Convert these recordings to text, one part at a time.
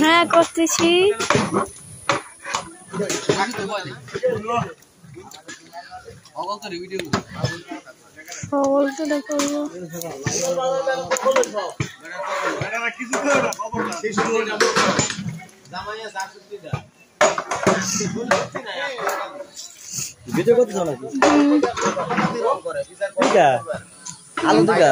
হ্যাঁ করতেছি। ভিডিও করতে চাও নাকি? আলু দুটা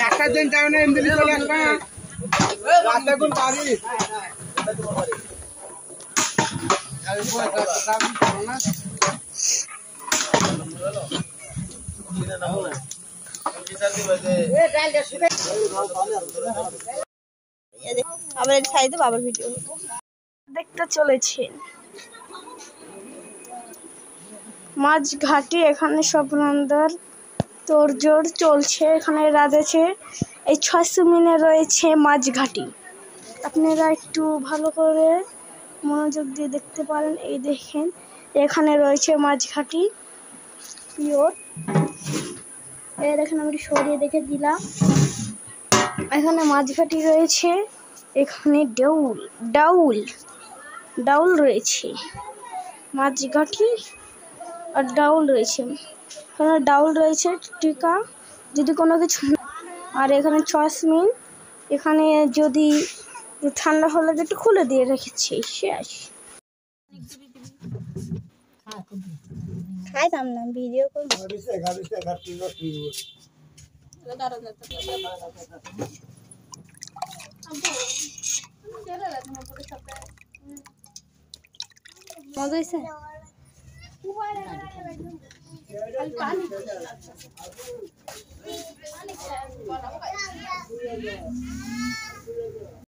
একটা দিন টাইম এমনি চলে আসবে রাস্তা কোন পাবি আবার সাইডে বাবার ভিডিও দেখতে চলেছেন। মাঝঘাটে এখানে সব রান্নার তোড়জোড় চলছে। এখানে রাঁধেছে এই 600 মিনে রয়েছে মাঝঘাটি। আপনারা একটু ভালো করে মনোযোগ দিয়ে দেখতে পারেন। এই দেখেন এখানে রয়েছে মাঝঘাটি পিওর। এই দেখেন আমি সরিয়ে দেখে দিলাম। এখানে মাঝঘাটি রয়েছে। এখানে ডাউল রয়েছে। মাঝঘাটি আর ডাউল রয়েছে। এখানে ডাউল রয়েছে টিকা যদি কোনো কিছু। আর এখানে চশমিন এখানে যদি ঠান্ডা হলে একটু খুলে দিয়ে রেখেছি। শেষ। খাইতাম না ভিডিও করব। মজা হয়েছে? পানি